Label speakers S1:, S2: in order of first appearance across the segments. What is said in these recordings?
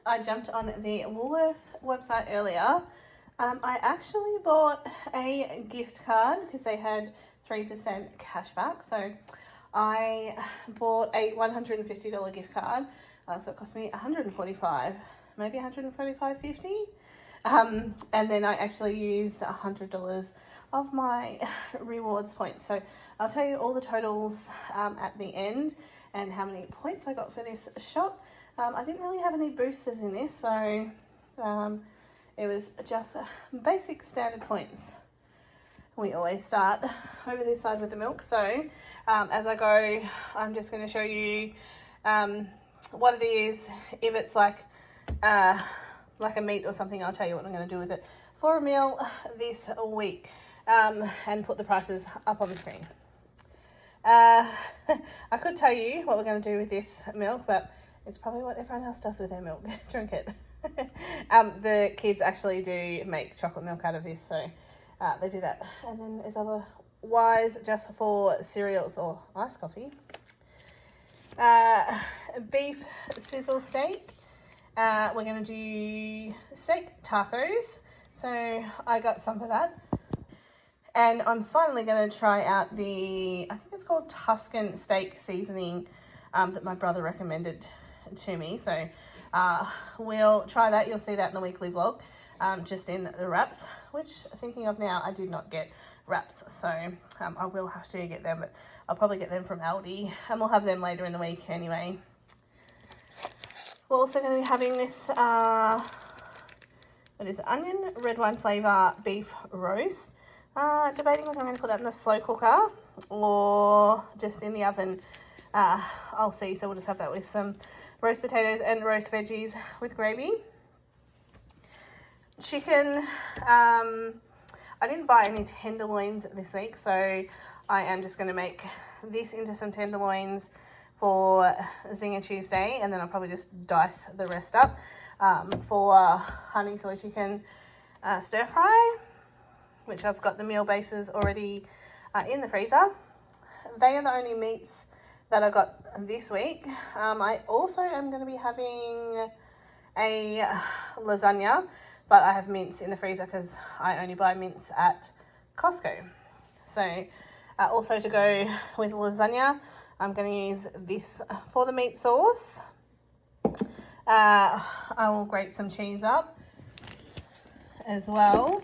S1: I jumped on the Woolworths website earlier. I actually bought a gift card because they had 3% cash back. So I bought a $150 gift card. So it cost me $145, maybe $145.50. And then I actually used $100 of my rewards points. So I'll tell you all the totals at the end and how many points I got for this shop. I didn't really have any boosters in this, so it was just basic standard points. We always start over this side with the milk. So as I go, I'm just going to show you what it is. If it's like a meat or something, I'll tell you what I'm going to do with it for a meal this week, and put the prices up on the screen. I could tell you what we're going to do with this milk, but it's probably what everyone else does with their milk. Drink it. The kids actually do make chocolate milk out of this, so they do that. And then there's otherwise just for cereals or iced coffee. Beef sizzle steak. We're going to do steak tacos. So I got some for that. And I'm finally going to try out I think it's called Tuscan steak seasoning that my brother recommended to me. So we'll try that. You'll see that in the weekly vlog, just in the wraps, which, thinking of now, I did not get wraps. So I will have to get them, but I'll probably get them from Aldi, and we'll have them later in the week anyway. We're also going to be having this, what is it, onion red wine flavour beef roast. Debating whether I'm going to put that in the slow cooker or just in the oven. I'll see. So we'll just have that with some roast potatoes and roast veggies with gravy. Chicken. I didn't buy any tenderloins this week, so I am just going to make this into some tenderloins for Zinger Tuesday, and then I'll probably just dice the rest up for honey soy chicken stir fry, which I've got the meal bases already in the freezer. They are the only meats that I got this week. I also am going to be having a lasagna, but I have mince in the freezer because I only buy mince at Costco. So also to go with lasagna, I'm going to use this for the meat sauce. I will grate some cheese up as well.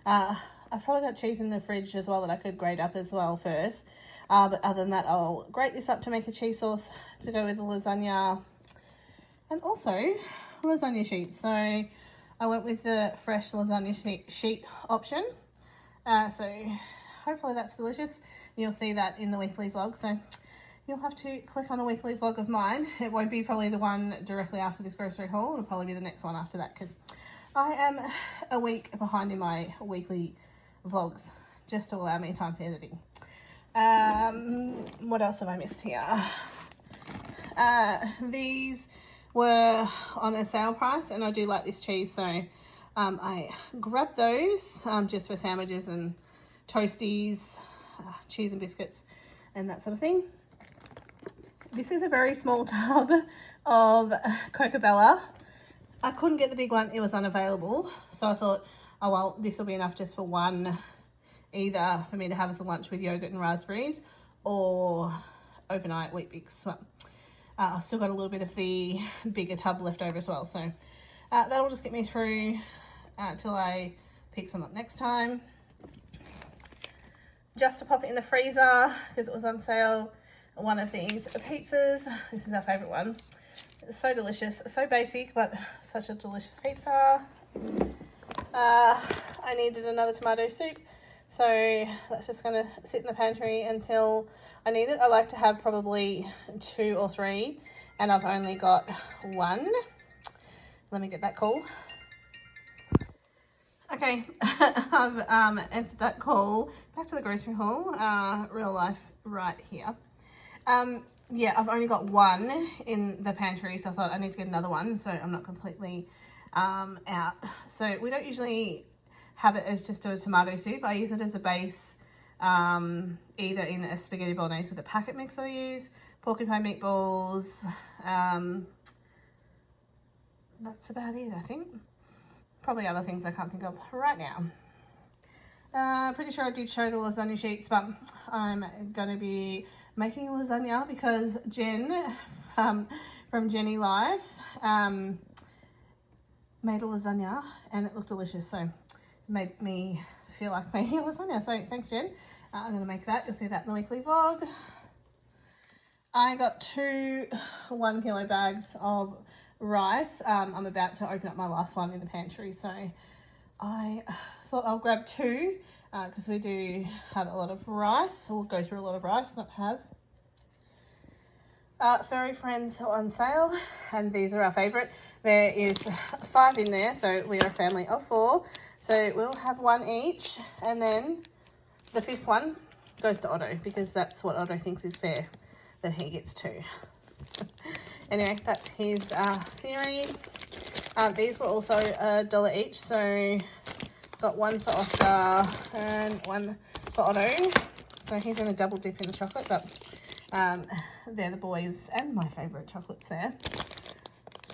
S1: I've probably got cheese in the fridge as well that I could grate up as well first. But other than that, I'll grate this up to make a cheese sauce to go with the lasagna. And also lasagna sheets. So I went with the fresh lasagna sheet option. So hopefully that's delicious. You'll see that in the weekly vlog. So you'll have to click on a weekly vlog of mine. It won't be probably the one directly after this grocery haul. It'll probably be the next one after that, because I am a week behind in my weekly vlogs, just to allow me time for editing. What else have I missed here? These were on a sale price, and I do like this cheese, so I grabbed those just for sandwiches and toasties, cheese and biscuits and that sort of thing. This is a very small tub of Coca Bella. I couldn't get the big one, it was unavailable, so I thought, oh well, this will be enough just for one, either for me to have as a lunch with yogurt and raspberries, or overnight wheat bix. Well, I've still got a little bit of the bigger tub left over as well, so that'll just get me through till I pick some up next time. Just to pop it in the freezer because it was on sale, one of these pizzas. This is our favourite one. It's so delicious, so basic, but such a delicious pizza. I needed another tomato soup, so that's just going to sit in the pantry until I need it. I like to have probably 2 or 3, and I've only got 1. Let me get that call. Okay, I've answered that call. Back to the grocery haul, real life right here. Yeah, I've only got 1 in the pantry, so I thought I need to get another one so I'm not completely out. So we don't usually have it as just a tomato soup. I use it as a base, either in a spaghetti bolognese with a packet mix that I use, porcupine meatballs, that's about it, I think. Probably other things I can't think of right now. Pretty sure I did show the lasagna sheets, but I'm going to be making lasagna because Jen from Jenny Life made a lasagna and it looked delicious, so it made me feel like making a lasagna. So thanks, Jen. I'm going to make that. You'll see that in the weekly vlog. I got 2 1 kilo bags of rice. I'm about to open up my last one in the pantry, so I thought I'll grab 2 because we do have a lot of rice. We'll go through a lot of rice, not have. Furry Friends are on sale, and these are our favourite. There is 5 in there, so we are a family of 4. So we'll have 1 each, and then the 5th one goes to Otto because that's what Otto thinks is fair, that he gets 2. Anyway, that's his theory. These were also $1 each, so got 1 for Oscar and 1 for Otto. So he's going to double dip in the chocolate, but they're the boys and my favourite chocolates there.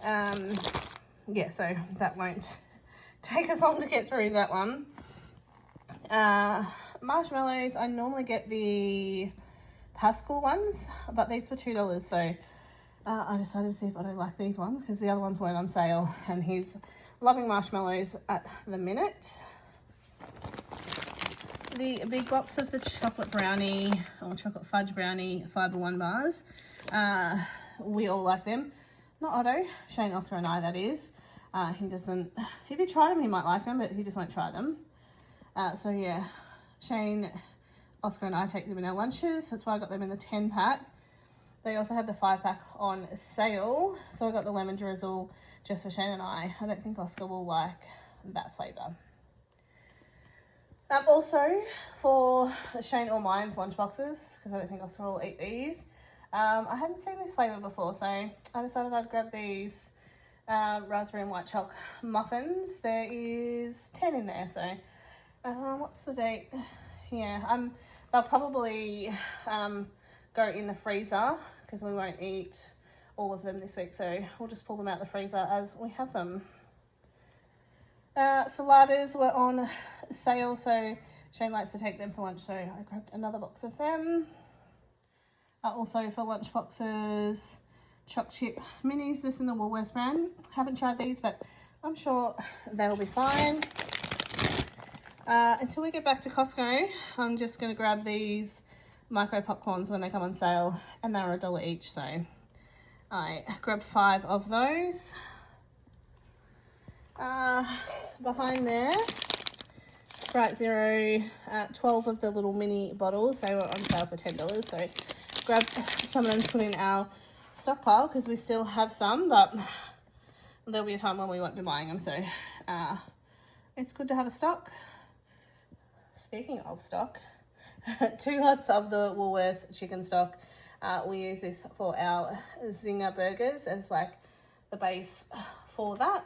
S1: Yeah, so that won't take us long to get through that one. Marshmallows, I normally get the Pascal ones, but these were $2, so I decided to see if I don't like these ones because the other ones weren't on sale, and he's loving marshmallows at the minute. The big box of the chocolate brownie or chocolate fudge brownie Fibre One bars, we all like them. Not Otto, Shane, Oscar and I, that is. He doesn't, if he tried them he might like them, but he just won't try them. So yeah, Shane, Oscar and I take them in our lunches. That's why I got them in the 10 pack. They also had the 5 pack on sale. So I got the lemon drizzle just for Shane and I. I don't think Oscar will like that flavour. Also for Shane or mine's lunchboxes, because I don't think Oscar will eat these. I hadn't seen this flavour before, so I decided I'd grab these raspberry and white chocolate muffins. There is 10 in there, so what's the date? Yeah, they'll probably go in the freezer because we won't eat all of them this week, so we'll just pull them out the freezer as we have them. Saladas were on sale, so Shane likes to take them for lunch, so I grabbed another box of them. Also for lunch boxes, choc chip minis, just in the Woolworths brand. Haven't tried these, but I'm sure they will be fine. Until we get back to Costco, I'm just going to grab these micro popcorns when they come on sale, and they're $1 each, so I grabbed 5 of those. Behind there, Sprite Zero, 12 of the little mini bottles. They were on sale for $10, so grabbed some of them to put in our stockpile because we still have some, but there'll be a time when we won't be buying them, so it's good to have a stock. Speaking of stock, 2 lots of the Woolworths chicken stock. We use this for our zinger burgers as like the base for that.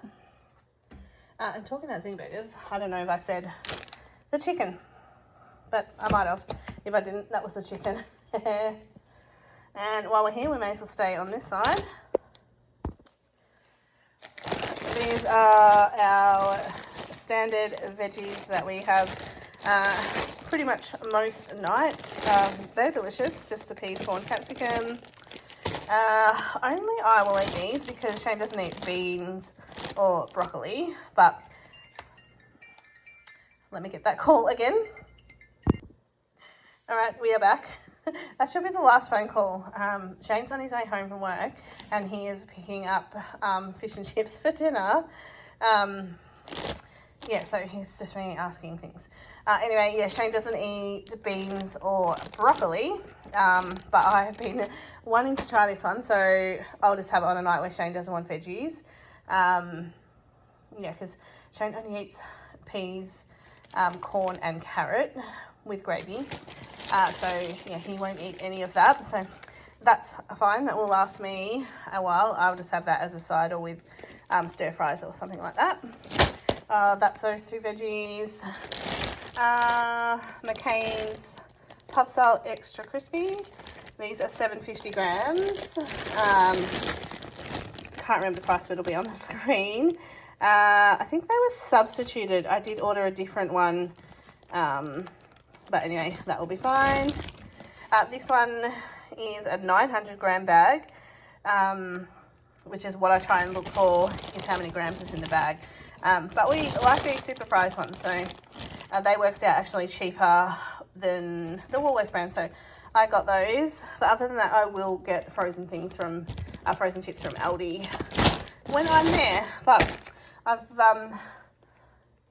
S1: And talking about zinger burgers, I don't know if I said the chicken, but I might have. If I didn't, that was the chicken. And while we're here, we may as well stay on this side. These are our standard veggies that we have pretty much most nights. They're delicious, just the peas, corn, capsicum. Only I will eat these because Shane doesn't eat beans or broccoli, but let me get that call again. All right, we are back. That should be the last phone call. Shane's on his way home from work and he is picking up fish and chips for dinner. Yeah, so he's just been asking things. Anyway, yeah, Shane doesn't eat beans or broccoli, but I have been wanting to try this one, so I'll just have it on a night where Shane doesn't want veggies. Yeah, because Shane only eats peas, corn and carrot with gravy. So, yeah, he won't eat any of that. So that's fine. That will last me a while. I'll just have that as a side or with stir fries or something like that. That's those 2 veggies. McCain's Puff Salt Extra Crispy. These are 750 grams. can't remember the price, but it'll be on the screen. I think they were substituted. I did order a different one. But anyway, that will be fine. This one is a 900 gram bag, which is what I try and look for, is how many grams is in the bag. But we like these super price ones, so they worked out actually cheaper than the Woolworths brand, so I got those. But other than that, I will get frozen things from, frozen chips from Aldi when I'm there. But I've,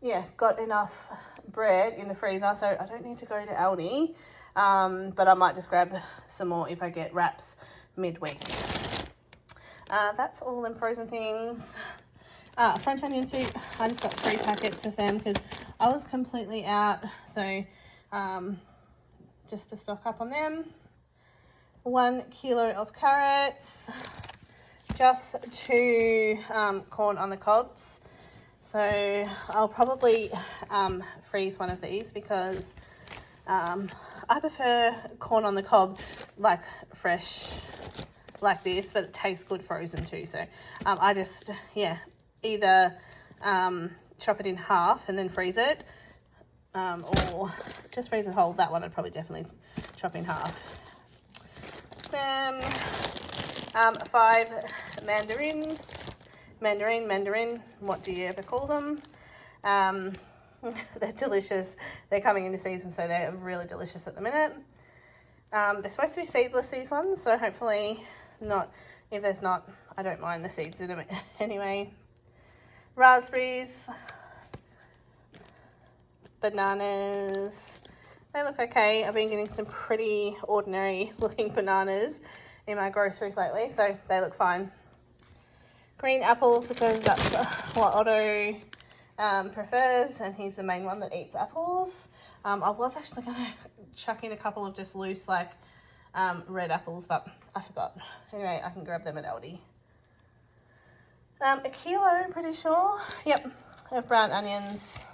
S1: yeah, got enough bread in the freezer, so I don't need to go to Aldi. But I might just grab some more if I get wraps midweek. That's all them frozen things. French onion soup, I just got 3 packets of them because I was completely out, so just to stock up on them. 1 kilo of carrots, just 2 corn on the cobs. So I'll probably freeze one of these because I prefer corn on the cob like fresh like this, but it tastes good frozen too. So I just, yeah, either chop it in half and then freeze it, or just freeze it whole. That one I'd probably definitely chop in half. Then 5 mandarins. Mandarin, what do you ever call them? They're delicious. They're coming into season, so they're really delicious at the minute. They're supposed to be seedless, these ones, so hopefully not. If there's not, I don't mind the seeds in them anyway. Raspberries, bananas. They look okay. I've been getting some pretty ordinary looking bananas in my groceries lately, so they look fine. Green apples, because that's what Otto prefers, and he's the main one that eats apples. I was actually going to chuck in a couple of just loose, like, red apples, but I forgot. Anyway, I can grab them at Aldi. A kilo, pretty sure. Yep, of brown onions,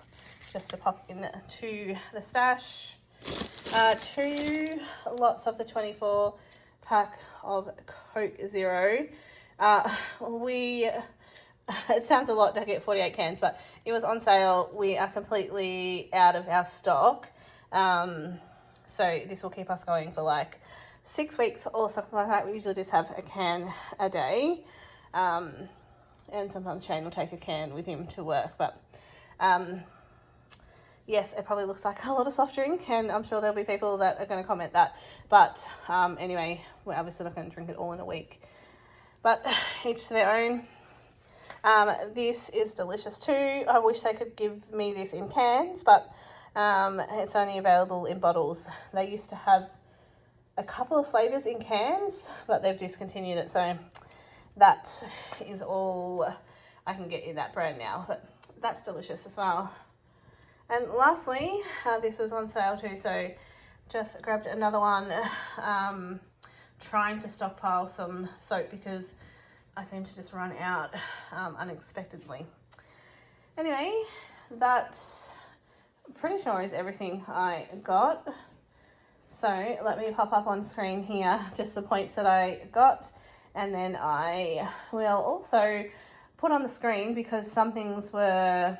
S1: just to pop into the stash. 2 lots of the 24 pack of Coke Zero. It sounds a lot to get 48 cans, but it was on sale. We are completely out of our stock. So this will keep us going for like 6 weeks or something like that. We usually just have a can a day. And sometimes Shane will take a can with him to work, but, yes, it probably looks like a lot of soft drink, and I'm sure there'll be people that are going to comment that. But, anyway, we're obviously not going to drink it all in a week. But each to their own. This is delicious too. I wish they could give me this in cans, but it's only available in bottles. They used to have a couple of flavours in cans, but they've discontinued it. So that is all I can get in that brand now. But that's delicious as well. And lastly, this was on sale too, so just grabbed another one. Trying to stockpile some soap because I seem to just run out unexpectedly. Anyway, that's pretty sure is everything I got. So let me pop up on screen here just the points that I got, and then I will also put on the screen because some things were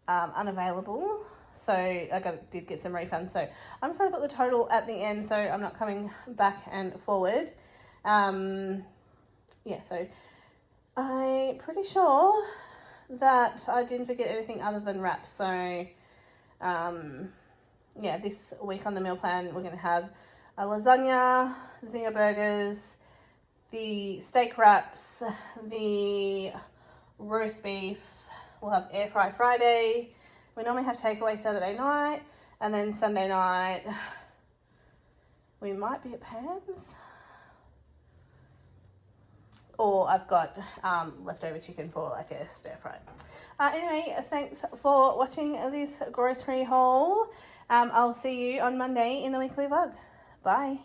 S1: unavailable. So I did get some refunds. So I'm just going to put the total at the end so I'm not coming back and forward. Yeah, so I'm pretty sure that I didn't forget anything other than wraps. So, yeah, this week on the meal plan, we're going to have a lasagna, zinger burgers, the steak wraps, the roast beef. We'll have air fry Friday. We normally have takeaway Saturday night, and then Sunday night we might be at Pam's. Or I've got leftover chicken for like a stir fry. Anyway, thanks for watching this grocery haul. I'll see you on Monday in the weekly vlog. Bye.